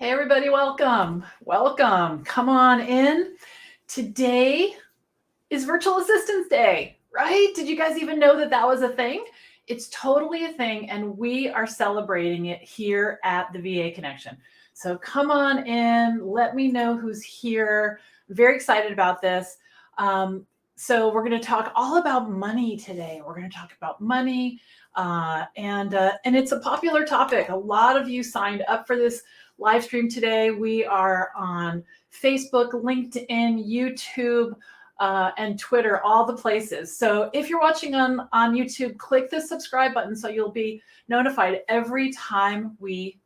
Hey everybody, welcome. Welcome. Come on in. Today is Virtual Assistance Day, right? Did you guys even know that that was a thing? It's totally a thing, and we are celebrating it here at the VA Connection. So come on in. Let me know who's here. I'm very excited about this. So we're going to talk all about money today. We're going to talk about money, and it's a popular topic. A lot of you signed up for this live stream today. We are on Facebook, LinkedIn, YouTube, and Twitter, all the places. So if you're watching on YouTube, click the subscribe button so you'll be notified every time we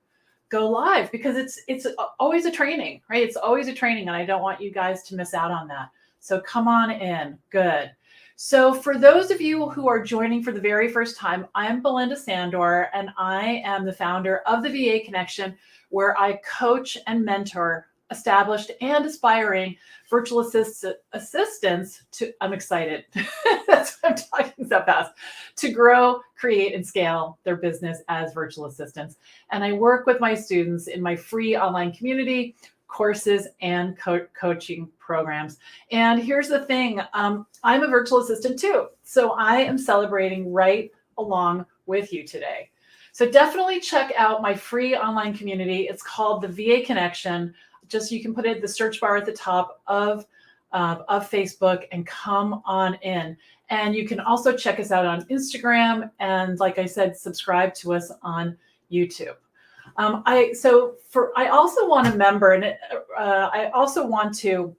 go live, because it's always a training, right? It's always a training, and I don't want you guys to miss out on that. So come on in. Good. So for those of you who are joining for the very first time, I'm Belinda Sandor, and I am the founder of the VA Connection, where I coach and mentor established and aspiring virtual assistants to, I'm excited, that's why I'm talking so fast, to grow, create, and scale their business as virtual assistants. And I work with my students in my free online community, courses, and coaching programs. And here's the thing, I'm a virtual assistant too. So I am celebrating right along with you today. So definitely check out my free online community. It's called the VA Connection. Just, you can put it in the search bar at the top of Facebook and come on in. And you can also check us out on Instagram. And like I said, subscribe to us on YouTube. I also want a member, and I also want to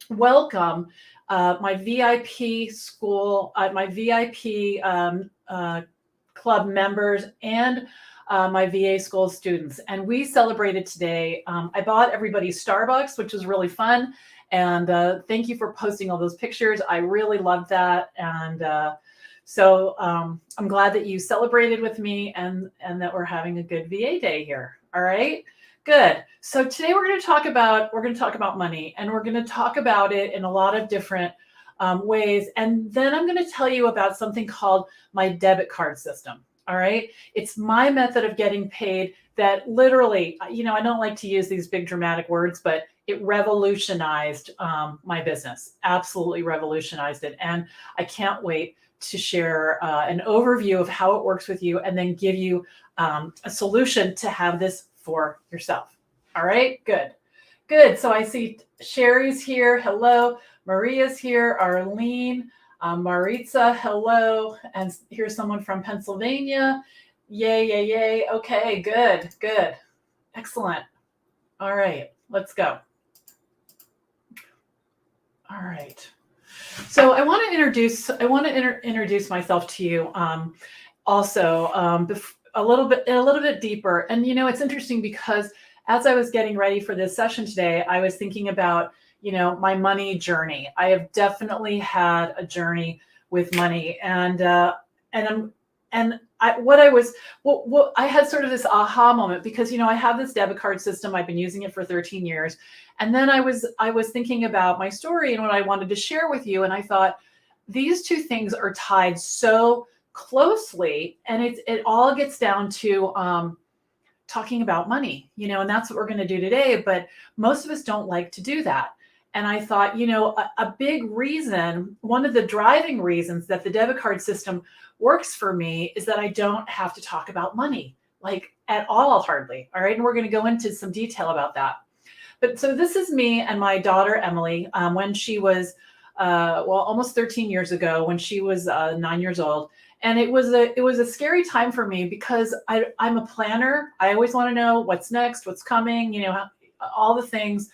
welcome my VIP school, my VIP club members, and my VA school students. And we celebrated today. I bought everybody Starbucks, which was really fun. And thank you for posting all those pictures. I really loved that. And so I'm glad that you celebrated with me, and that we're having a good VA day here. All right, good. So today we're going to talk about money, and we're going to talk about it in a lot of different ways. And then I'm going to tell you about something called my debit card system. All right, it's my method of getting paid that literally, I don't like to use these big dramatic words, but it revolutionized my business. Absolutely revolutionized it, and I can't wait to share an overview of how it works with you, and then give you a solution to have this for yourself. All right, good. Good. So I see Sherry's here. Hello. Maria's here. Arlene, Maritza, hello. And here's someone from Pennsylvania. Yay, yay, yay. Okay, good, good. Excellent. All right, let's go. All right. So I want to introduce myself to you also a little bit deeper. And it's interesting because as I was getting ready for this session today, I was thinking about my money journey. I have definitely had a journey with money, and I had sort of this aha moment, because I have this debit card system. I've been using it for 13 years. And then I was thinking about my story and what I wanted to share with you. And I thought, these two things are tied so closely, and it all gets down to talking about money, and that's what we're going to do today. But most of us don't like to do that. And I thought, a big reason, one of the driving reasons that the debit card system works for me is that I don't have to talk about money, like at all, hardly. All right. And we're going to go into some detail about that. But so this is me and my daughter, Emily, when she was, almost 13 years ago, when she was 9 years old. And it was a scary time for me, because I'm a planner. I always want to know what's next, what's coming, all the things.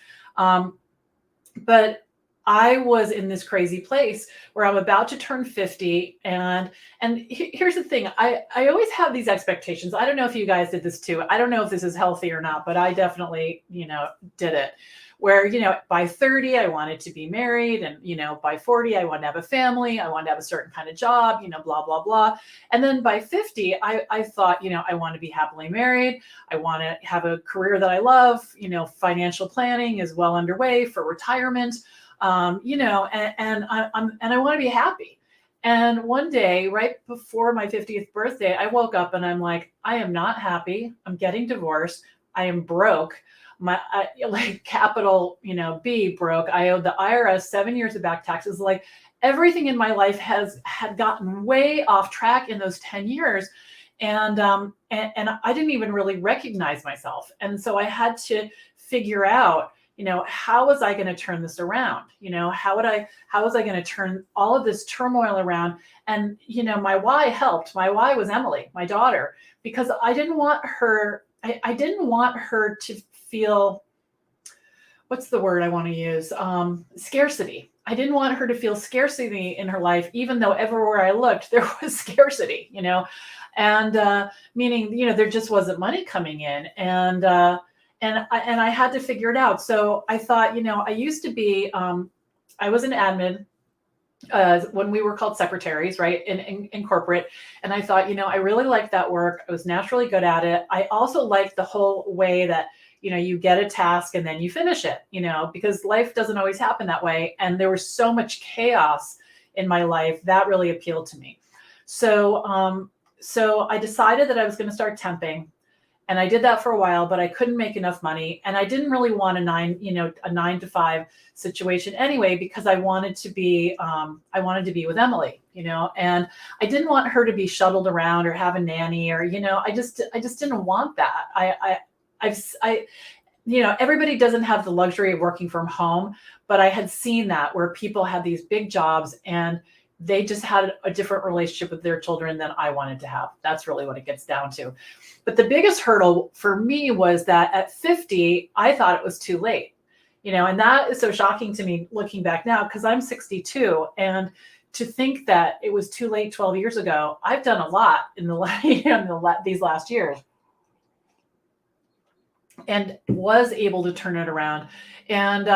But I was in this crazy place where I'm about to turn 50. And here's the thing. I always have these expectations. I don't know if you guys did this too. I don't know if this is healthy or not, but I definitely, did it. Where, by 30, I wanted to be married. And, by 40, I wanted to have a family. I wanted to have a certain kind of job, blah, blah, blah. And then by 50, I thought, I want to be happily married. I want to have a career that I love. Financial planning is well underway for retirement. And I want to be happy. And one day, right before my 50th birthday, I woke up and I'm like, I am not happy. I'm getting divorced. I am broke. Like capital, B, broke. I owed the IRS 7 years of back taxes. Like everything in my life had gotten way off track in those 10 years. And I didn't even really recognize myself. And so I had to figure out, how was I going to turn this around? How was I going to turn all of this turmoil around? And, my why helped. My why was Emily, my daughter, because I didn't want her, I didn't want her to feel, what's the word I want to use? Scarcity. I didn't want her to feel scarcity in her life, even though everywhere I looked, there was scarcity, and meaning, there just wasn't money coming in. And I had to figure it out. So I thought, I used to be, I was an admin when we were called secretaries, right, in corporate. And I thought, I really liked that work. I was naturally good at it. I also liked the whole way that, you get a task and then you finish it, because life doesn't always happen that way. And there was so much chaos in my life that really appealed to me. So, so I decided that I was going to start temping. And I did that for a while, but I couldn't make enough money. And I didn't really want a 9 to 5 situation anyway, because I wanted to be with Emily, and I didn't want her to be shuttled around or have a nanny or, I just didn't want that. Everybody doesn't have the luxury of working from home, but I had seen that where people had these big jobs and they just had a different relationship with their children than I wanted to have. That's really what it gets down to. But the biggest hurdle for me was that at 50, I thought it was too late, and that is so shocking to me looking back now, because I'm 62. And to think that it was too late 12 years ago, I've done a lot in these last years and was able to turn it around. And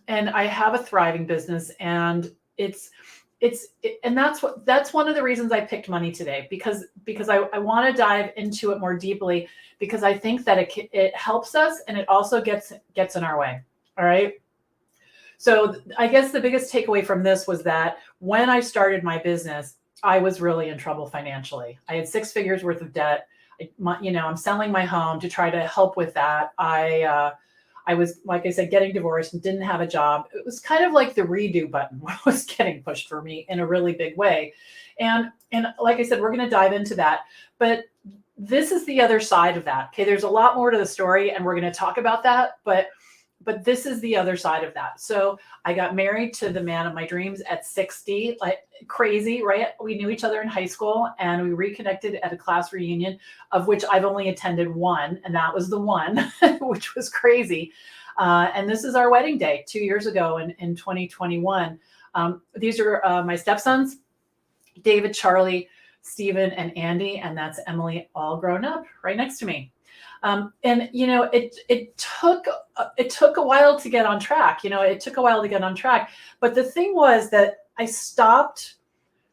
I have a thriving business, and that's one of the reasons I picked money today, because I want to dive into it more deeply, because I think that it helps us, and it also gets in our way. All right. So I guess the biggest takeaway from this was that when I started my business, I was really in trouble financially. I had 6 figures worth of debt. I'm selling my home to try to help with that. I was, like I said, getting divorced and didn't have a job. It was kind of like the redo button was getting pushed for me in a really big way. And like I said, we're going to dive into that. But this is the other side of that. Okay, there's a lot more to the story, and we're going to talk about that. But this is the other side of that. So I got married to the man of my dreams at 60, like crazy, right? We knew each other in high school, and we reconnected at a class reunion, of which I've only attended one, and that was the one, which was crazy. And this is our wedding day 2 years ago in 2021. These are my stepsons, David, Charlie, Stephen, and Andy, and that's Emily, all grown up right next to me. And it took a while to get on track. But the thing was that I stopped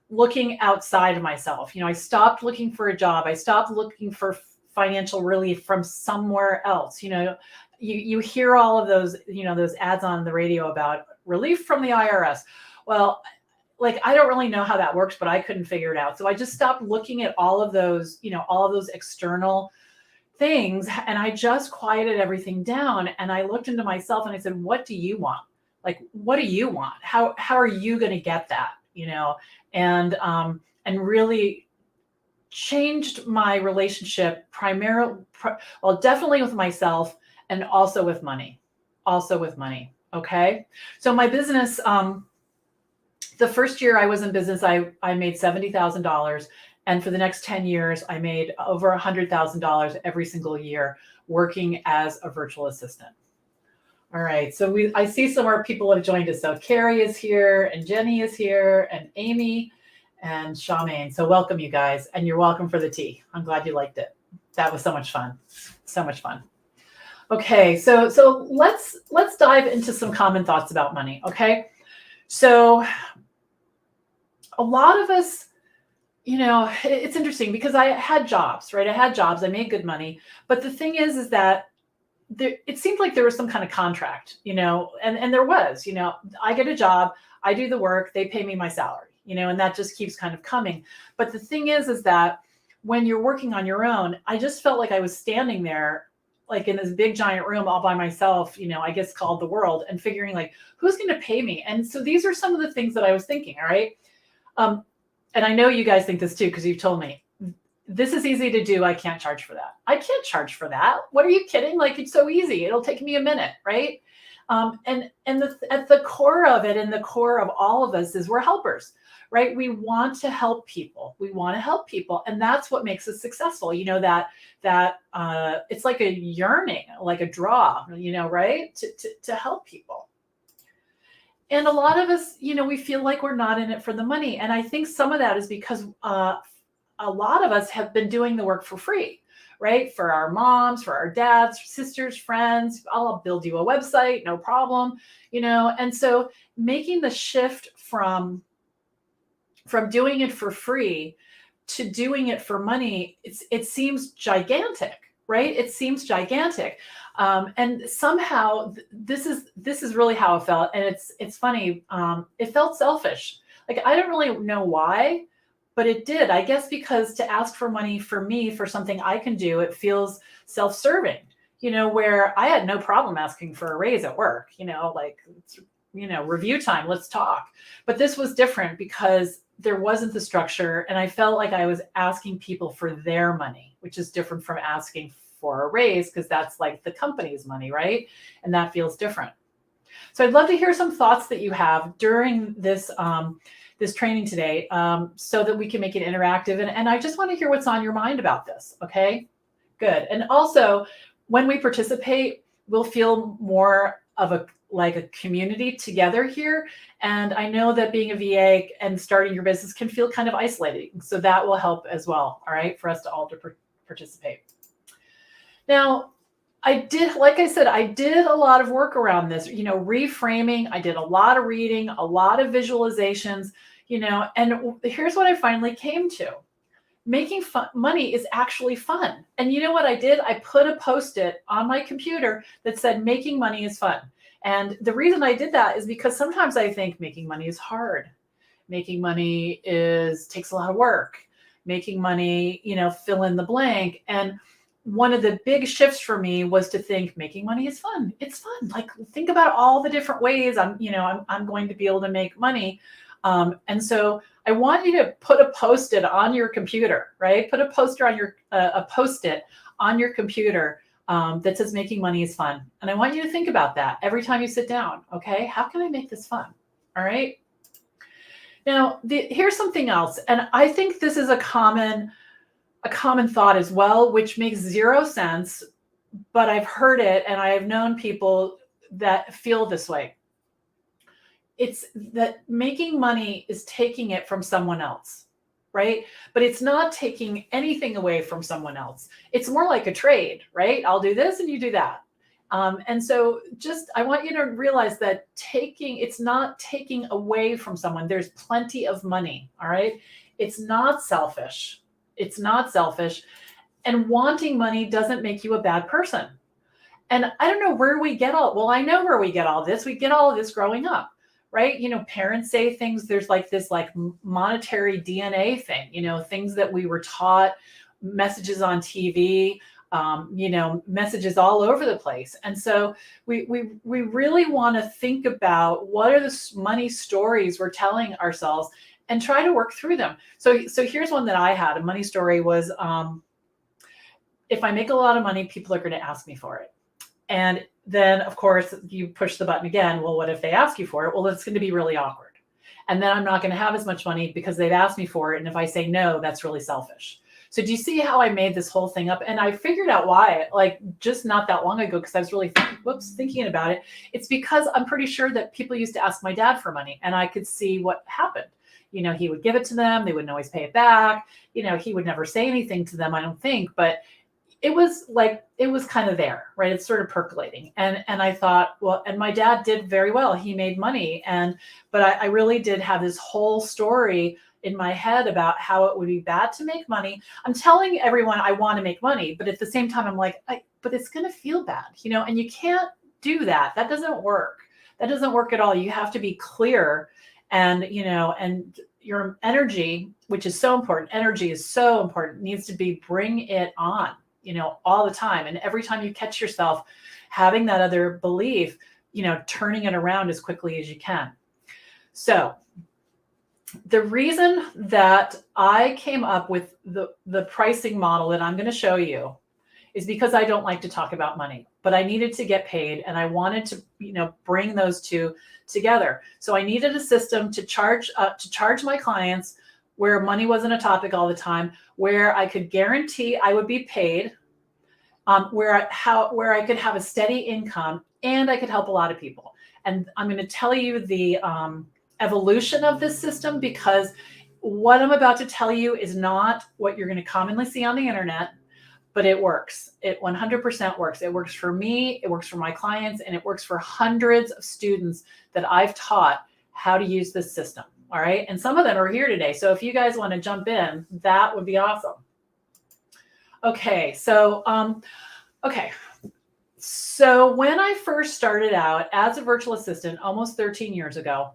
looking outside of myself. I stopped looking for a job. I stopped looking for financial relief from somewhere else. You hear all of those, those ads on the radio about relief from the IRS. Well, like, I don't really know how that works, but I couldn't figure it out. So I just stopped looking at all of those external things, and I just quieted everything down, and I looked into myself and I said, what do you want? Like, what do you want? How are you going to get that? And really changed my relationship definitely with myself, and also with money. Okay. So my business, the first year I was in business, I made $70,000. And for the next 10 years, I made over $100,000 every single year working as a virtual assistant. All right. So I see some more people have joined us. So Carrie is here, and Jenny is here, and Amy, and Charmaine. So welcome, you guys. And you're welcome for the tea. I'm glad you liked it. That was so much fun. So much fun. Okay. So let's dive into some common thoughts about money. Okay. So a lot of us, it's interesting, because I had jobs, right? I made good money. But the thing is that it seemed like there was some kind of contract, and there was, I get a job, I do the work, they pay me my salary, and that just keeps kind of coming. But the thing is that when you're working on your own, I just felt like I was standing there like in this big giant room all by myself, I guess called the world, and figuring like, who's going to pay me? And so these are some of the things that I was thinking. All right. And I know you guys think this too, because you've told me this is easy to do. I can't charge for that. I can't charge for that. What are you kidding? Like, it's so easy. It'll take me a minute. Right. At the core of it, and the core of all of us, is we're helpers, right? We want to help people. We want to help people. And that's what makes us successful. That it's like a yearning, like a draw, right? To help people. And a lot of us, we feel like we're not in it for the money. And I think some of that is because a lot of us have been doing the work for free, right? For our moms, for our dads, sisters, friends. I'll build you a website, no problem, And so making the shift from doing it for free to doing it for money, it seems gigantic, right? It seems gigantic. And somehow this is really how it felt. And it's funny. It felt selfish. Like, I don't really know why, but it did. I guess because to ask for money for me, for something I can do, it feels self-serving, where I had no problem asking for a raise at work, review time, let's talk. But this was different because there wasn't the structure, and I felt like I was asking people for their money, which is different from asking for a raise, because that's like the company's money, right? And that feels different. So I'd love to hear some thoughts that you have during this this training today, so that we can make it interactive. And I just want to hear what's on your mind about this. Okay, good. And also, when we participate, we'll feel more of a community together here. And I know that being a VA and starting your business can feel kind of isolating. So that will help as well. All right, for us to all participate. Now, like I said, I did a lot of work around this, reframing. I did a lot of reading, a lot of visualizations, and here's what I finally came to. Making money is actually fun. And you know what I did? I put a Post-it on my computer that said, making money is fun. And the reason I did that is because sometimes I think making money is hard. Making money takes a lot of work. Making money, fill in the blank. And one of the big shifts for me was to think making money is fun. It's fun. Like, think about all the different ways I'm going to be able to make money. And so I want you to put a Post-it on your computer, right? Put a Post-it on your computer that says making money is fun. And I want you to think about that every time you sit down. Okay, how can I make this fun? All right. Now, here's something else. And I think this is a common thought as well, which makes zero sense, but I've heard it and I have known people that feel this way. It's that making money is taking it from someone else, right? But it's not taking anything away from someone else. It's more like a trade, right? I'll do this and you do that. And so I want you to realize that it's not taking away from someone. There's plenty of money, all right? It's not selfish. It's not selfish. And wanting money doesn't make you a bad person. And I don't know where we get I know where we get all this. We get all of this growing up, right? Parents say things, there's like this monetary DNA thing, things that we were taught, messages on TV, messages all over the place. And so we really want to think about what are the money stories we're telling ourselves and try to work through them. So here's one that I had. A money story was, if I make a lot of money, people are going to ask me for it. And then, of course, you push the button again. Well, what if they ask you for it? Well, it's going to be really awkward. And then I'm not going to have as much money because they've asked me for it. And if I say no, that's really selfish. So do you see how I made this whole thing up? And I figured out why, just not that long ago, because I was really thinking about it. It's because I'm pretty sure that people used to ask my dad for money and I could see what happened. He would give it to them. They wouldn't always pay it back. He would never say anything to them, I don't think. But it was kind of there, right? It's sort of percolating. And I thought, well, and my dad did very well. He made money. But I really did have this whole story in my head about how it would be bad to make money. I'm telling everyone I want to make money, but at the same time, I'm like, but it's going to feel bad, and you can't do that. That doesn't work. That doesn't work at all. You have to be clear and your energy, which is so important. Energy is so important, needs to be bring it on. all the time. And every time you catch yourself having that other belief, turning it around as quickly as you can. So the reason that I came up with the pricing model that I'm going to show you is because I don't like to talk about money, but I needed to get paid and I wanted to, bring those two together. So I needed a system to charge my clients where money wasn't a topic all the time, where I could guarantee I would be paid, where I could have a steady income and I could help a lot of people. And I'm going to tell you the evolution of this system, because what I'm about to tell you is not what you're going to commonly see on the internet, but it works. It 100% works. It works for me, it works for my clients, and it works for hundreds of students that I've taught how to use this system. All right. And some of them are here today. So if you guys want to jump in, that would be awesome. Okay. So, So when I first started out as a virtual assistant almost 13 years ago,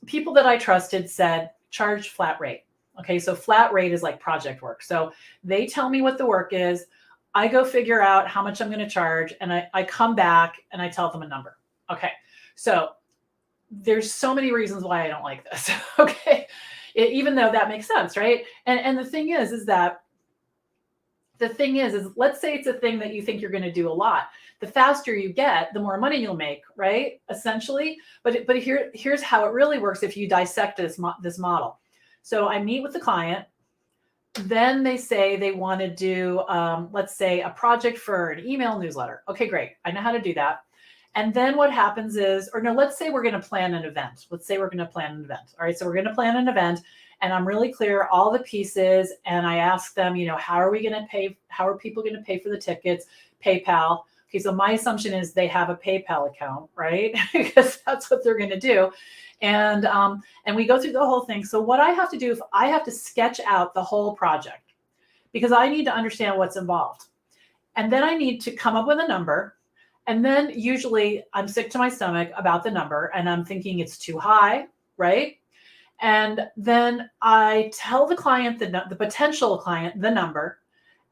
people that I trusted said, charge flat rate. Okay. So flat rate is like project work. So they tell me what the work is. I go figure out how much I'm going to charge. And I come back and I tell them a number. Okay. So there's so many reasons why I don't like this. Okay. Even though that makes sense. Right. And the thing is let's say it's a thing that you think you're going to do a lot. The faster you get, the more money you'll make, right? Essentially. But here's how it really works if you dissect this model. So I meet with the client. Then they say they want to do, let's say, a project for an email newsletter. Okay, great. I know how to do that. And then what happens is, let's say we're going to plan an event. All right. So we're going to plan an event. And I'm really clear all the pieces. And I ask them, how are we going to pay? How are people going to pay for the tickets? PayPal. Okay. So my assumption is they have a PayPal account, right? Because that's what they're going to do. And we go through the whole thing. So what I have to do is I have to sketch out the whole project because I need to understand what's involved. And then I need to come up with a number. And then usually I'm sick to my stomach about the number and I'm thinking it's too high, right? And then I tell the client, the potential client, the number,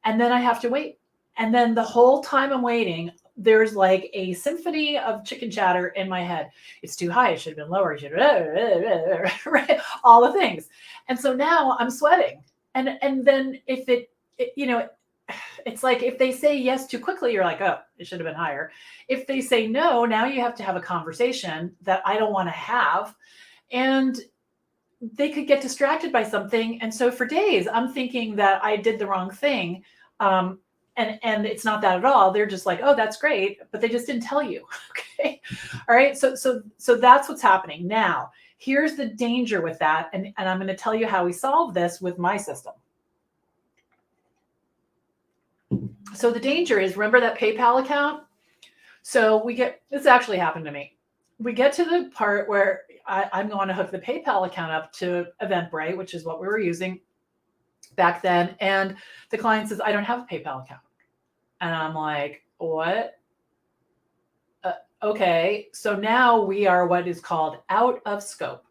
and then I have to wait. And then the whole time I'm waiting, there's like a symphony of chicken chatter in my head. It's too high. It should have been lower. It should have, right? All the things. And so now I'm sweating. And then if it's like if they say yes too quickly, you're like, oh, it should have been higher. If they say no, now you have to have a conversation that I don't want to have. And they could get distracted by something. And so for days, I'm thinking that I did the wrong thing. And it's not that at all. They're just like, oh, that's great. But they just didn't tell you. Okay. All right. So that's what's happening. Now, here's the danger with that. And I'm going to tell you how we solve this with my system. So the danger is, remember that PayPal account? So this actually happened to me. We get to the part where I'm going to hook the PayPal account up to Eventbrite, which is what we were using back then. And the client says, I don't have a PayPal account. And I'm like, what? Okay. So now we are what is called out of scope.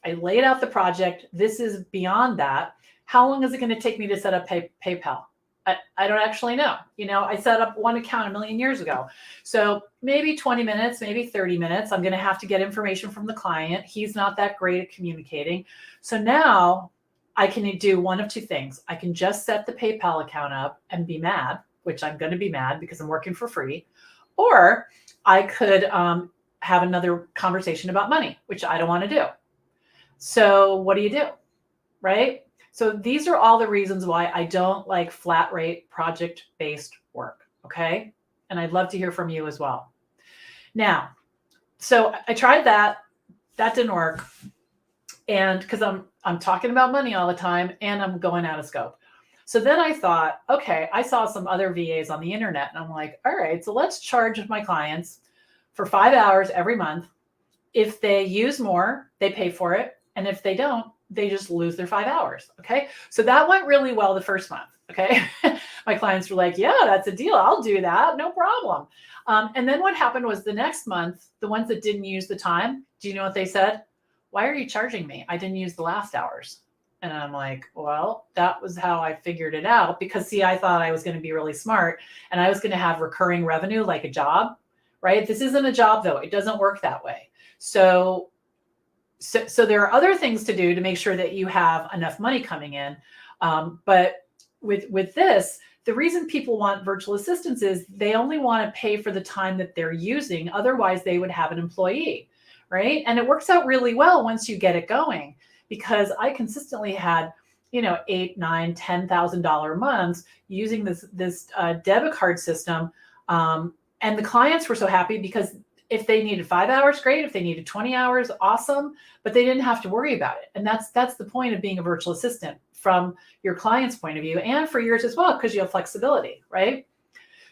I laid out the project. This is beyond that. How long is it going to take me to set up PayPal? I don't actually know. I set up one account a million years ago. So maybe 20 minutes, maybe 30 minutes. I'm going to have to get information from the client. He's not that great at communicating. So now I can do one of two things. I can just set the PayPal account up and be mad, which I'm going to be mad because I'm working for free. Or I could have another conversation about money, which I don't want to do. So what do? Right? So these are all the reasons why I don't like flat rate project-based work, okay? And I'd love to hear from you as well. Now, so I tried that. That didn't work. And because I'm talking about money all the time and I'm going out of scope. So then I thought, okay, I saw some other VAs on the internet and I'm like, all right, so let's charge my clients for 5 hours every month. If they use more, they pay for it. And if they don't, they just lose their 5 hours. Okay. So that went really well the first month. Okay. My clients were like, yeah, that's a deal. I'll do that. No problem. And then what happened was the next month, the ones that didn't use the time, do you know what they said? Why are you charging me? I didn't use the last hours. And I'm like, well, that was how I figured it out, because see, I thought I was going to be really smart and I was going to have recurring revenue like a job, right? This isn't a job though. It doesn't work that way. So there are other things to do to make sure that you have enough money coming in. But with this, the reason people want virtual assistants is they only want to pay for the time that they're using. Otherwise, they would have an employee, right? And it works out really well once you get it going, because I consistently had, $8, $9, $10,000 months using this debit card system, and the clients were so happy because if they needed 5 hours, great. If they needed 20 hours, awesome. But they didn't have to worry about it. And that's the point of being a virtual assistant from your client's point of view, and for yours as well, because you have flexibility, right?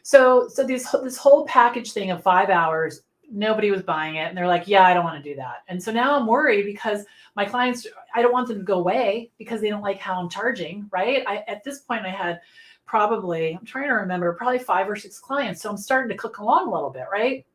So this whole package thing of 5 hours, nobody was buying it. And they're like, yeah, I don't want to do that. And so now I'm worried because my clients, I don't want them to go away because they don't like how I'm charging, right? At this point, I had probably 5 or 6 clients. So I'm starting to click along a little bit, right?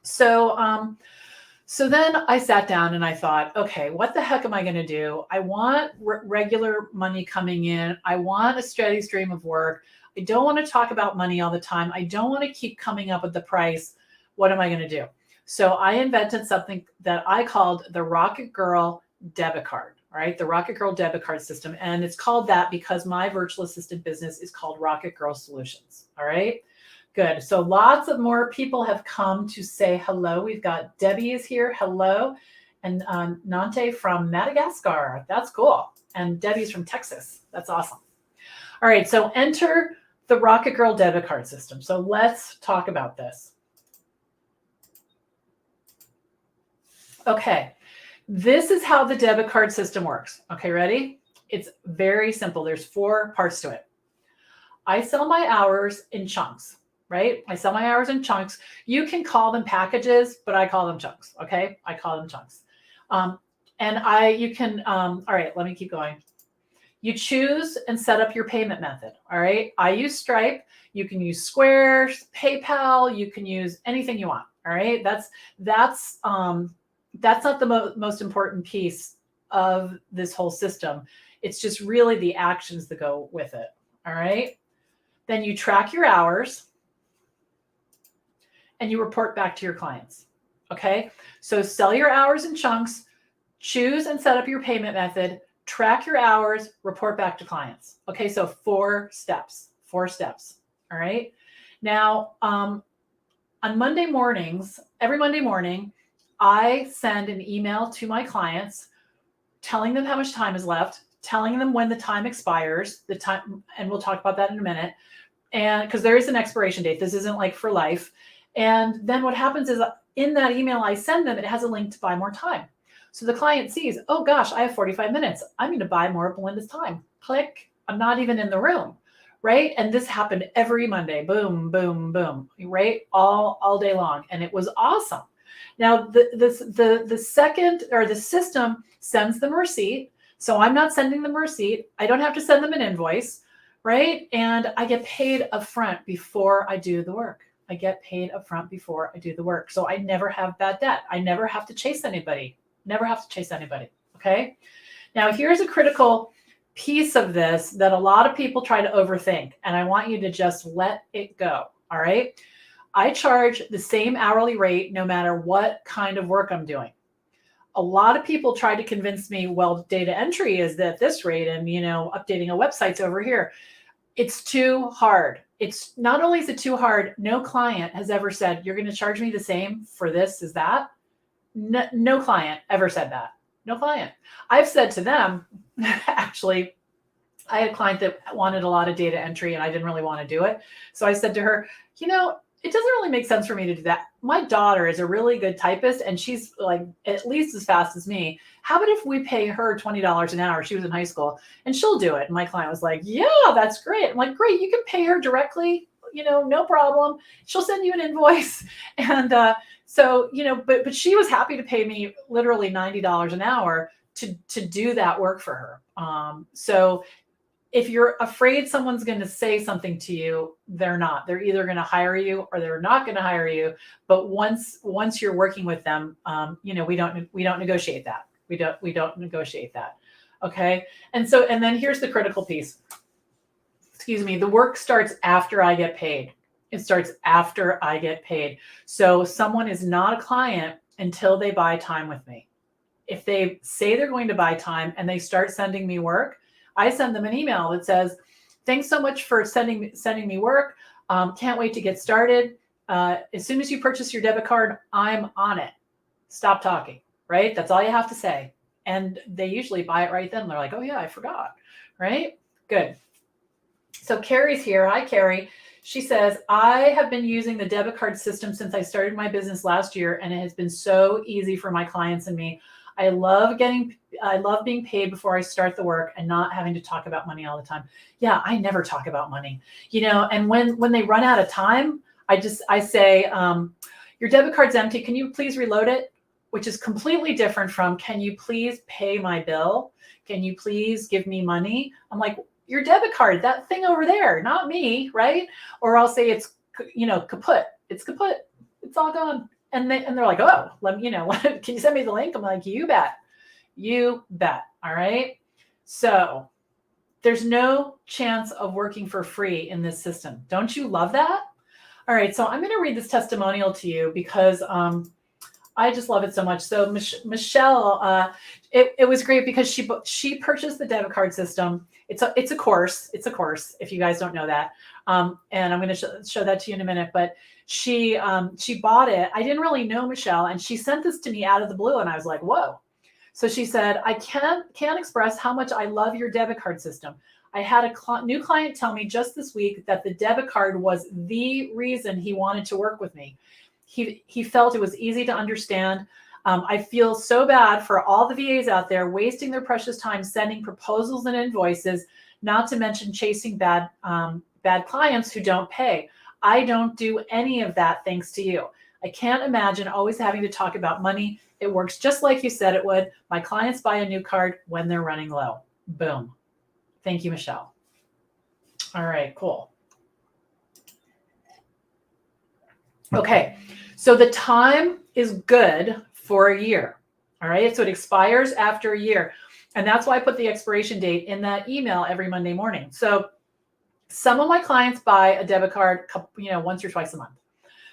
So then I sat down and I thought, okay, what the heck am I going to do? I want regular money coming in. I want a steady stream of work. I don't want to talk about money all the time. I don't want to keep coming up with the price. What am I going to do? So I invented something that I called the Rocket Girl debit card, all right? The Rocket Girl debit card system. And it's called that because my virtual assistant business is called Rocket Girl Solutions, all right? Good. So lots of more people have come to say hello. We've got Debbie is here. Hello. And Nante from Madagascar. That's cool. And Debbie's from Texas. That's awesome. All right. So enter the Rocket Girl debit card system. So let's talk about this. Okay. This is how the debit card system works. Okay. Ready? It's very simple. There's 4 parts to it. I sell my hours in chunks. Right? I sell my hours in chunks. You can call them packages, but I call them chunks. Okay. I call them chunks. All right, let me keep going. You choose and set up your payment method. All right. I use Stripe. You can use Square, PayPal. You can use anything you want. All right. That's not the most important piece of this whole system. It's just really the actions that go with it. All right. Then you track your hours and you report back to your clients. Okay. So sell your hours in chunks, choose and set up your payment method, track your hours, report back to clients. Okay. So 4 steps. All right. Now, on Monday mornings, every Monday morning, I send an email to my clients telling them how much time is left, telling them when the time expires, and we'll talk about that in a minute. And because there is an expiration date, this isn't like for life. And then what happens is in that email I send them, it has a link to buy more time. So the client sees, oh gosh, I have 45 minutes. I'm going to buy more of Belinda's time. Click. I'm not even in the room, right? And this happened every Monday. Boom, boom, boom, right? All day long. And it was awesome. Now the system sends them a receipt. So I'm not sending them a receipt. I don't have to send them an invoice, right? And I get paid upfront before I do the work. So I never have bad debt. I never have to chase anybody. Okay. Now here's a critical piece of this that a lot of people try to overthink. And I want you to just let it go. All right. I charge the same hourly rate no matter what kind of work I'm doing. A lot of people try to convince me, well, data entry is at this rate and, updating a website's over here. It's too hard. It's not only is it too hard, no client has ever said, you're going to charge me the same for this as that. No client ever said that. No client. I've said to them, actually, I had a client that wanted a lot of data entry and I didn't really want to do it. So I said to her, it doesn't really make sense for me to do that. My daughter is a really good typist and she's like at least as fast as me. How about if we pay her $20 an hour? She was in high school and she'll do it. And my client was like, yeah, that's great. I'm like, great. You can pay her directly, no problem. She'll send you an invoice. And but she was happy to pay me literally $90 an hour to do that work for her. So if you're afraid someone's going to say something to you, they're not. They're either going to hire you or they're not going to hire you. But once you're working with them, we don't negotiate that. We don't negotiate that. Okay. And then here's the critical piece. Excuse me. The work starts after I get paid. It starts after I get paid. So someone is not a client until they buy time with me. If they say they're going to buy time and they start sending me work, I send them an email that says, thanks so much for sending me work. Can't wait to get started. As soon as you purchase your debit card, I'm on it. Stop talking, right? That's all you have to say. And they usually buy it right then. They're like, oh yeah, I forgot, right? Good. So Carrie's here. Hi, Carrie. She says, I have been using the debit card system since I started my business last year, and it has been so easy for my clients and me. I love being paid before I start the work and not having to talk about money all the time. Yeah, I never talk about money, and when they run out of time, I say, your debit card's empty. Can you please reload it? Which is completely different from, can you please pay my bill? Can you please give me money? I'm like, your debit card, that thing over there, not me, right? Or I'll say it's, kaput. It's kaput. It's all gone. And they're like, oh, can you send me the link? I'm like, you bet. You bet. All right. So there's no chance of working for free in this system. Don't you love that? All right. So I'm going to read this testimonial to you because I just love it so much. So Michelle, it was great because she purchased the debit card system. It's a course. It's a course, if you guys don't know that. And I'm going to show that to you in a minute. But she bought it. I didn't really know Michelle, and she sent this to me out of the blue, and I was like, whoa. So she said, I can't express how much I love your debit card system. I had a new client tell me just this week that the debit card was the reason he wanted to work with me. He felt it was easy to understand. I feel so bad for all the VAs out there wasting their precious time sending proposals and invoices, not to mention chasing bad clients who don't pay. I don't do any of that thanks to you. I can't imagine always having to talk about money. It works just like you said it would. My clients buy a new card when they're running low. Boom. Thank you, Michelle. All right, cool. Okay, so the time is good for a year. All right, so it expires after a year. And that's why I put the expiration date in that email every Monday morning. So some of my clients buy a debit card, once or twice a month.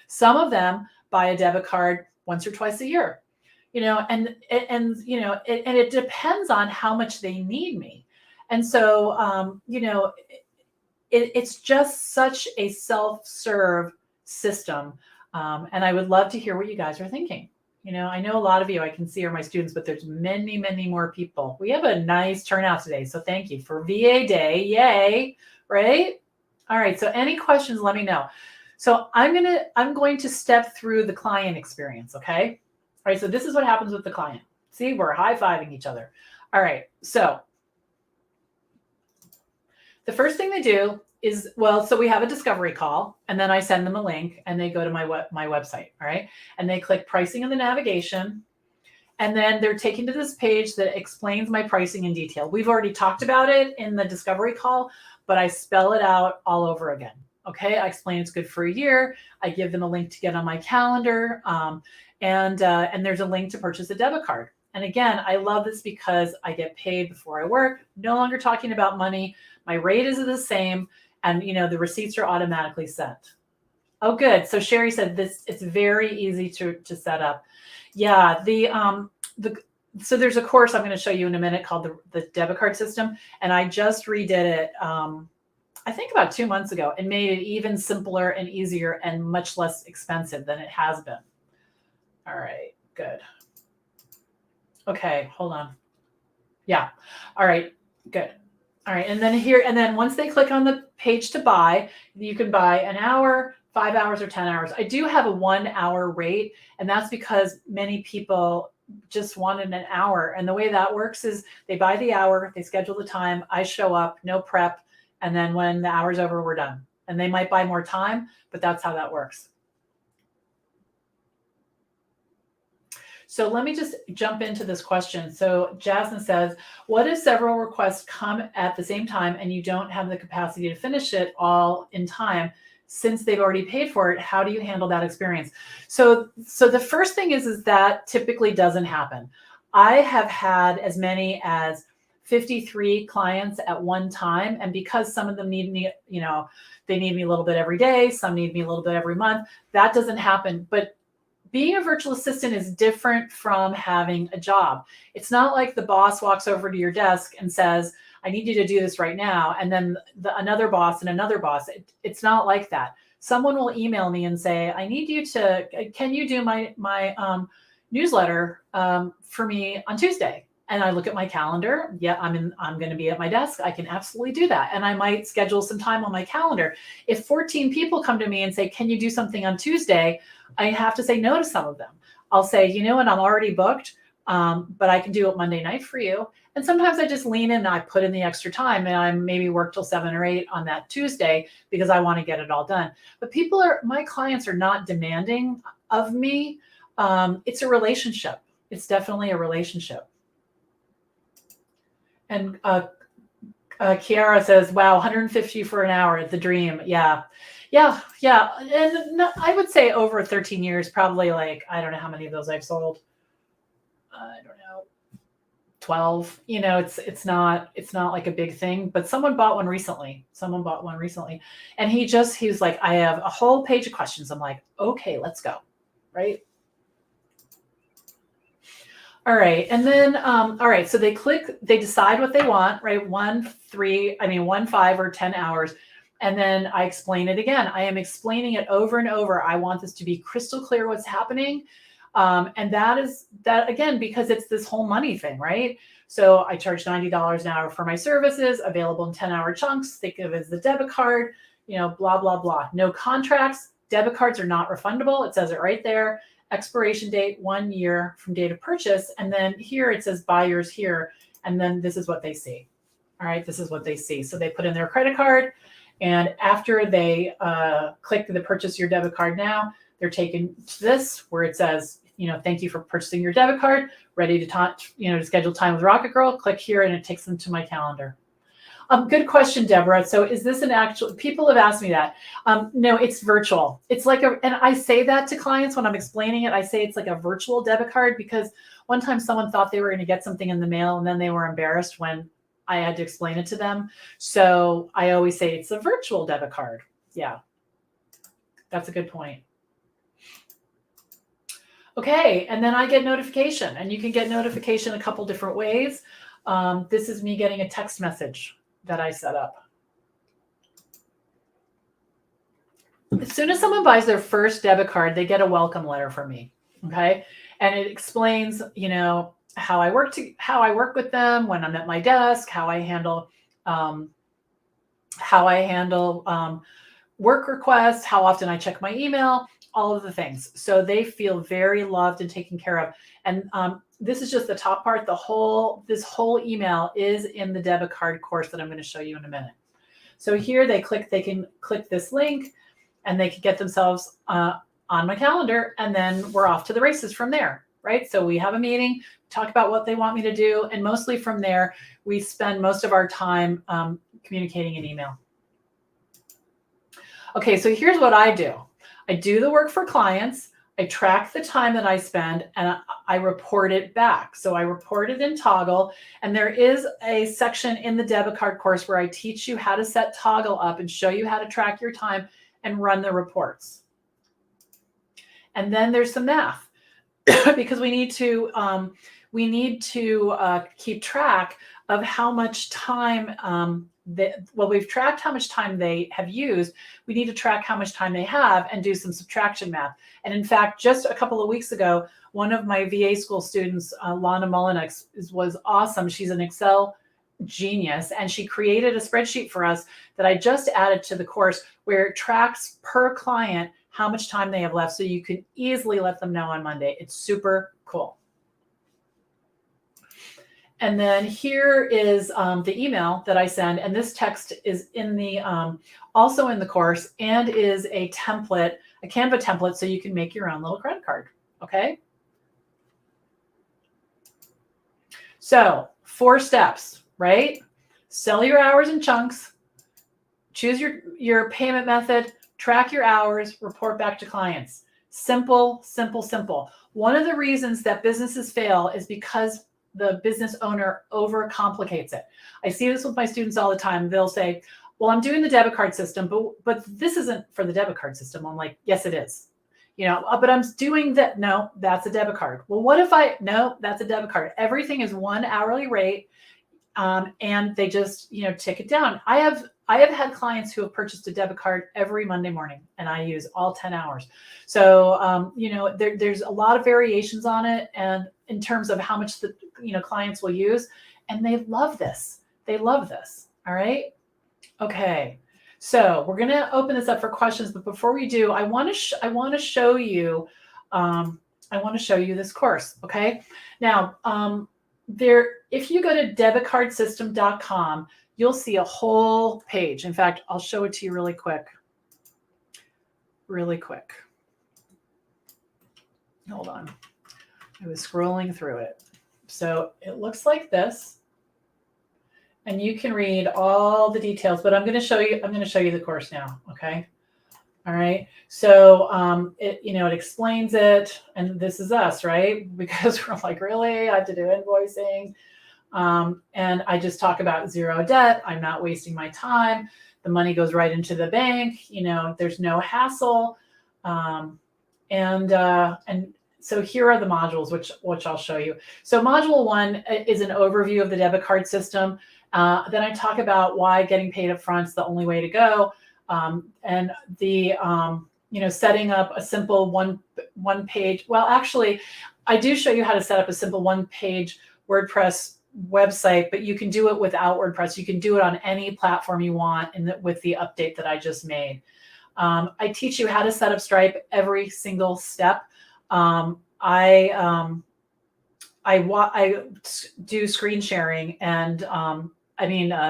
Some of them buy a debit card once or twice a year, and it depends on how much they need me. And so, it's just such a self-serve system. And I would love to hear what you guys are thinking. I know a lot of you I can see are my students, but there's many, many more people. We have a nice turnout today. So thank you for VA Day. Yay. Right? All right. So any questions, let me know. So I'm going to step through the client experience. Okay. All right. So this is what happens with the client. See, we're high-fiving each other. All right. So the first thing they do is, so we have a discovery call, and then I send them a link and they go to my website. All right. And they click pricing in the navigation. And then they're taken to this page that explains my pricing in detail. We've already talked about it in the discovery call, but I spell it out all over again. Okay. I explain it's good for a year. I give them a link to get on my calendar. And there's a link to purchase a debit card. And again, I love this because I get paid before I work, no longer talking about money. My rate is the same. And, the receipts are automatically sent. Oh, good. So Sherry said it's very easy to set up. Yeah. So there's a course I'm going to show you in a minute called the debit card system. And I just redid it, I think about 2 months ago, and made it even simpler and easier and much less expensive than it has been. All right, good. Okay, hold on. Yeah. All right, good. All right, and then once they click on the page to buy, you can buy an hour, 5 hours, or 10 hours. I do have a 1 hour rate, and that's because many people just wanted an hour. And the way that works is they buy the hour, they schedule the time, I show up, no prep, and then when the hour's over, we're done. And they might buy more time, but that's how that works. So let me just jump into this question. So Jasmine says, what if several requests come at the same time and you don't have the capacity to finish it all in time? Since they've already paid for it, how do you handle that experience? So the first thing is that typically doesn't happen. I have had as many as 53 clients at one time. And because some of them need me, they need me a little bit every day, some need me a little bit every month, that doesn't happen. But being a virtual assistant is different from having a job. It's not like the boss walks over to your desk and says, I need you to do this right now. And then another boss and another boss. It's not like that. Someone will email me and say, I need you to, can you do my newsletter for me on Tuesday? And I look at my calendar. Yeah, I'm going to be at my desk. I can absolutely do that. And I might schedule some time on my calendar. If 14 people come to me and say, can you do something on Tuesday? I have to say no to some of them. I'll say, you know what, I'm already booked, but I can do it Monday night for you. And sometimes I just lean in and I put in the extra time and I maybe work till 7 or 8 on that Tuesday because I want to get it all done. But my clients are not demanding of me. It's a relationship. It's definitely a relationship. And Kiara says, wow, 150 for an hour, the dream. Yeah. And I would say over 13 years, probably like, I don't know how many of those I've sold. I don't know, 12. It's not like a big thing, but someone bought one recently. And he was like, I have a whole page of questions. I'm like, okay, let's go. Right. All right. And then, all right. So they decide what they want, right? 1, 5 or 10 hours. And then I explain it again. I am explaining it over and over. I want this to be crystal clear what's happening. And that again, because it's this whole money thing, right? So I charge $90 an hour for my services, available in 10-hour chunks. Think of it as the debit card, blah, blah, blah. No contracts. Debit cards are not refundable. It says it right there. Expiration date, 1 year from date of purchase. And then here it says buy yours here. And then this is what they see. All right, this is what they see. So they put in their credit card. And after they click the purchase your debit card now, they're taken to this where it says, thank you for purchasing your debit card, ready to schedule time with Rocket Girl. Click here and it takes them to my calendar. Good question, Deborah. So is this people have asked me that. No, it's virtual. It's like and I say that to clients when I'm explaining it. I say it's like a virtual debit card because one time someone thought they were going to get something in the mail and then they were embarrassed when I had to explain it to them. So I always say it's a virtual debit card. Yeah, that's a good point. Okay, and then I get notification, and you can get notification a couple different ways. This is me getting a text message that I set up. As soon as someone buys their first debit card, they get a welcome letter from me. Okay, and it explains, how I work with them when I'm at my desk, how I handle work requests, how often I check my email, all of the things. So they feel very loved and taken care of. And this is just the top part. This whole email is in the debit card course that I'm going to show you in a minute. So here they can click this link and they can get themselves on my calendar, and then we're off to the races from there. Right? So we have a meeting, talk about what they want me to do. And mostly from there, we spend most of our time communicating in email. Okay, so here's what I do. I do the work for clients. I track the time that I spend and I report it back. So I report it in Toggle. And there is a section in the debit card course where I teach you how to set Toggle up and show you how to track your time and run the reports. And then there's some math. Because we need to keep track of how much time we've tracked how much time they have used. We need to track how much time they have and do some subtraction math. And in fact, just a couple of weeks ago, one of my VA school students, Lana Mullenix, was awesome. She's an Excel genius, and she created a spreadsheet for us that I just added to the course where it tracks per client how much time they have left, so you can easily let them know on Monday. It's super cool. And then here is the email that I send, and this text is in the also in the course and is a template, a Canva template, so you can make your own little credit card. Okay. So 4 steps, right? Sell your hours in chunks, choose your payment method, track your hours, report back to clients. Simple, simple, simple. One of the reasons that businesses fail is because the business owner overcomplicates it. I see this with my students all the time. They'll say, well, I'm doing the debit card system, but this isn't for the debit card system. I'm like, yes, it is. But I'm doing that. No, that's a debit card. Well, what if no, that's a debit card. Everything is one hourly rate. And they just, tick it down. I have had clients who have purchased a debit card every Monday morning, and I use all 10 hours. So, there's a lot of variations on it, and in terms of how much the, clients will use, and they love this. They love this. All right. Okay. So we're going to open this up for questions, but before we do, I want to show you, this course. Okay. Now, if you go to debitcardsystem.com, you'll see a whole page. In fact, I'll show it to you really quick. Hold on. I was scrolling through it. So it looks like this, and you can read all the details, but I'm going to show you the course now. Okay. All right. So it explains it, and this is us, right? Because we're like, really? I have to do invoicing. And I just talk about zero debt. I'm not wasting my time. The money goes right into the bank. There's no hassle. And so here are the modules, which I'll show you. So module 1 is an overview of the debit card system. Then I talk about why getting paid up front is the only way to go. And the, setting up a simple one page. Well, actually, I do show you how to set up a simple 1-page WordPress website, but you can do it without WordPress. You can do it on any platform you want with the update that I just made. I teach you how to set up Stripe every single step. I do screen sharing and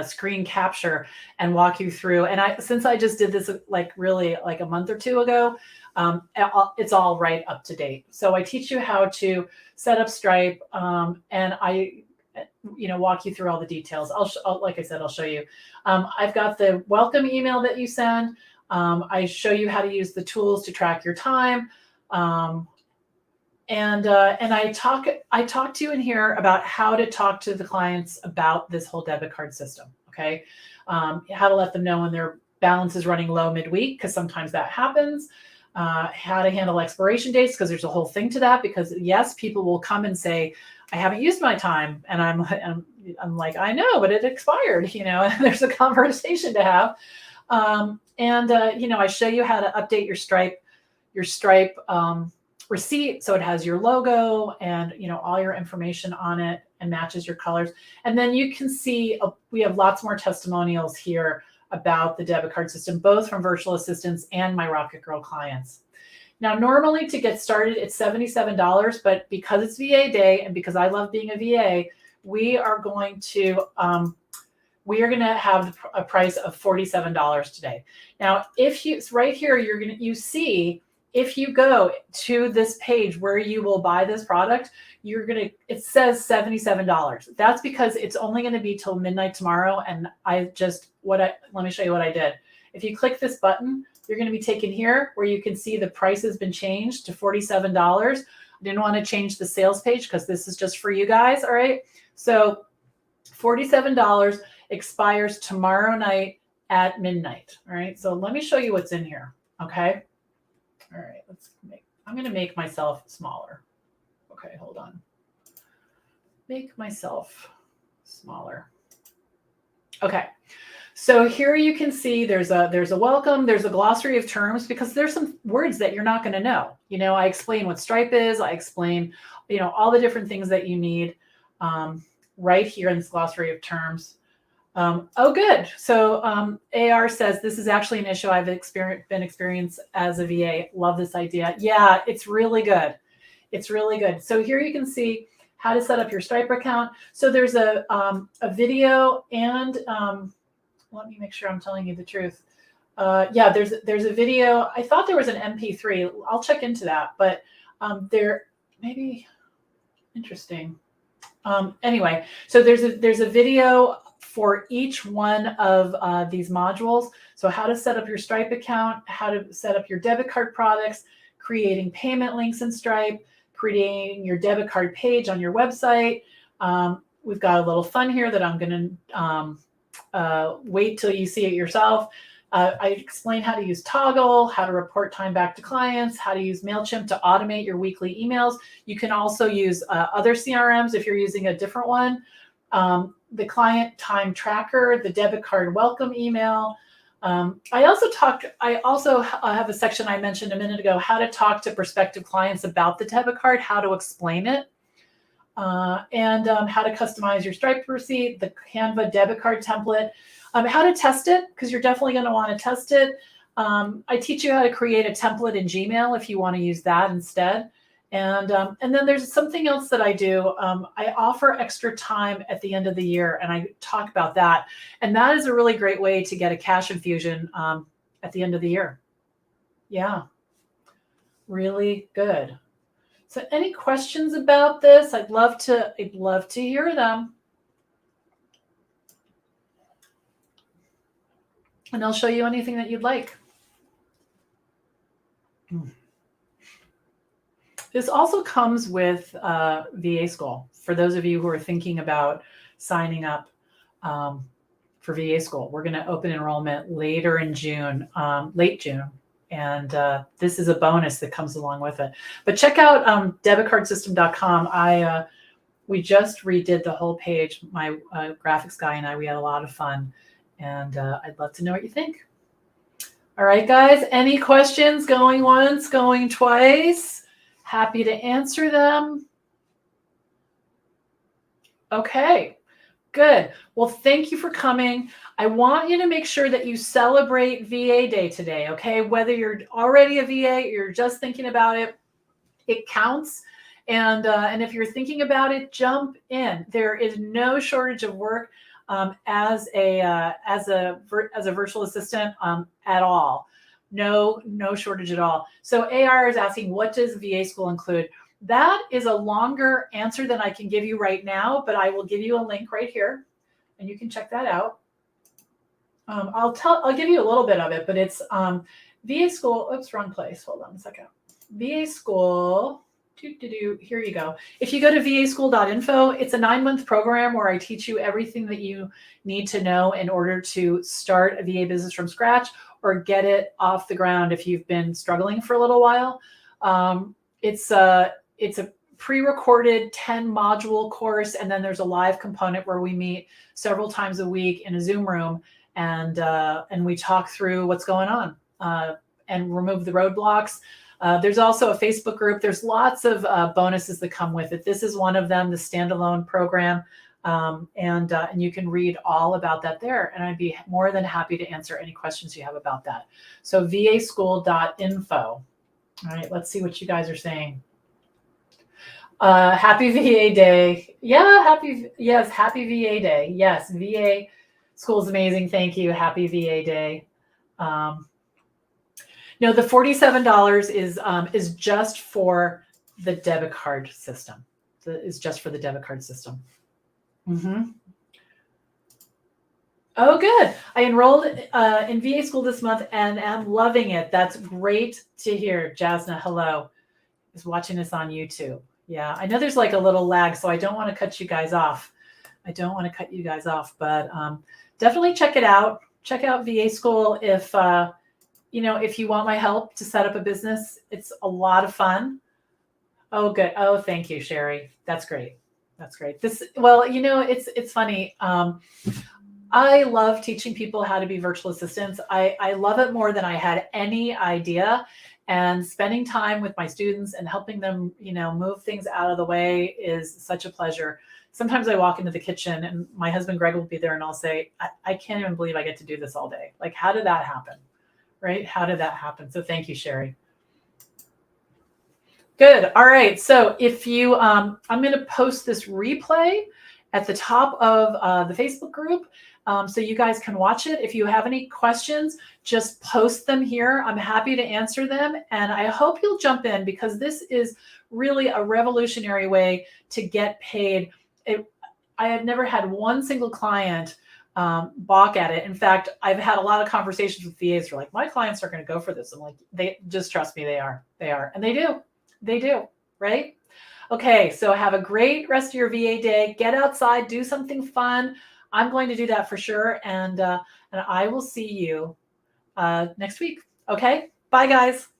screen capture and walk you through. And since I just did this really a month or two ago, it's all right up to date. So I teach you how to set up Stripe, and I walk you through all the details. Like I said, I'll show you. I've got the welcome email that you send. I show you how to use the tools to track your time. And I talk to you in here about how to talk to the clients about this whole debit card system. Okay. How to let them know when their balance is running low midweek, because sometimes that happens. How to handle expiration dates, because there's a whole thing to that, because yes, people will come and say, I haven't used my time. And I'm like, I know, but it expired, and there's a conversation to have. I show you how to update your Stripe receipt, so it has your logo and all your information on it and matches your colors. And then you can see we have lots more testimonials here about the debit card system, both from virtual assistants and my Rocket Girl clients. Now, normally to get started, it's $77, but because it's VA Day and because I love being a VA, we are going to have a price of $47 today. Now, right here, you see, if you go to this page where you will buy this product, it says $77. That's because it's only going to be till midnight tomorrow. And let me show you what I did. If you click this button, you're going to be taken here where you can see the price has been changed to $47. I didn't want to change the sales page because this is just for you guys. All right. So $47 expires tomorrow night at midnight. All right. So let me show you what's in here. Okay. All right. I'm going to make myself smaller. Okay. Hold on. Make myself smaller. Okay. So here you can see there's a welcome, there's a glossary of terms, because there's some words that you're not going to know. I explain what Stripe is. I explain, all the different things that you need right here in this glossary of terms. Oh, good. So AR says, this is actually an issue I've been experienced as a VA. Love this idea. Yeah, it's really good. It's really good. So here you can see how to set up your Stripe account. So there's a video and let me make sure I'm telling you the truth. Yeah, there's a video. I thought there was an MP3. I'll check into that, but there maybe interesting. Anyway, so there's a video for each one of these modules. So how to set up your Stripe account, how to set up your debit card products, creating payment links in Stripe, creating your debit card page on your website, We've got a little fun here that I'm going to wait till you see it yourself. I explain how to use Toggle, how to report time back to clients, how to use MailChimp to automate your weekly emails. You can also use other CRMs if you're using a different one. The client time tracker, the debit card welcome email. I also have a section I mentioned a minute ago, how to talk to prospective clients about the debit card, how to explain it, and how to customize your Stripe receipt, the Canva debit card template, how to test it, because you're definitely going to want to test it. I teach you how to create a template in Gmail if you want to use that instead. And then there's something else that I do. I offer extra time at the end of the year, and I talk about that. And that is a really great way to get a cash infusion at the end of the year. Yeah, really good. So any questions about this? I'd love to hear them. And I'll show you anything that you'd like. This also comes with VA School. For those of you who are thinking about signing up for VA School, we're going to open enrollment later in June, late June. And this is a bonus that comes along with it. But check out debitcardsystem.com. We just redid the whole page. My graphics guy and we had a lot of fun. And I'd love to know what you think. All right, guys, any questions? Going once, going twice? Happy to answer them. Okay, good. Well, thank you for coming. I want you to make sure that you celebrate VA Day today, okay? Whether you're already a VA or you're just thinking about it, it counts. And if you're thinking about it, jump in. There is no shortage of work as a virtual assistant at all. No shortage at all. So AR is asking, what does VA School include? That is a longer answer than I can give you right now, but I will give you a link right here, and you can check that out. I'll give you a little bit of it, but it's VA School. Oops, wrong place. Hold on a second. VA School. Here you go. If you go to vaschool.info, it's a 9-month program where I teach you everything that you need to know in order to start a VA business from scratch or get it off the ground if you've been struggling for a little while. It's a pre-recorded 10-module course, and then there's a live component where we meet several times a week in a Zoom room, and we talk through what's going on and remove the roadblocks. There's also a Facebook group. There's lots of bonuses that come with it. This is one of them, the standalone program. And you can read all about that there. And I'd be more than happy to answer any questions you have about that. So vaschool.info. All right, let's see what you guys are saying. Happy VA Day. Yeah, happy VA Day. Yes, VA School is amazing. Thank you. Happy VA Day. No, the $47 is just for the debit card system. Is just for the debit card system. Mm-hmm. Oh, good. I enrolled in VA School this month and am loving it. That's great to hear. Jasna, hello. Is watching this on YouTube. Yeah, I know there's like a little lag, so I don't want to cut you guys off. But definitely check it out. Check out VA School if you want my help to set up a business. It's a lot of fun. Oh, good. Oh, thank you, Sherry. That's great. It's funny. I love teaching people how to be virtual assistants. I love it more than I had any idea. And spending time with my students and helping them, move things out of the way is such a pleasure. Sometimes I walk into the kitchen and my husband, Greg, will be there and I'll say, I can't even believe I get to do this all day. Like, how did that happen? Right? How did that happen? So thank you, Sherry. Good. All right. So if you, I'm going to post this replay at the top of the Facebook group so you guys can watch it. If you have any questions, just post them here. I'm happy to answer them. And I hope you'll jump in because this is really a revolutionary way to get paid. I have never had one single client balk at it. In fact, I've had a lot of conversations with VAs who are like, my clients are going to go for this. I'm like, they just trust me. They are. And they do, right? Okay, so have a great rest of your VA day. Get outside, do something fun. I'm going to do that for sure. And I will see you next week. Okay, bye guys.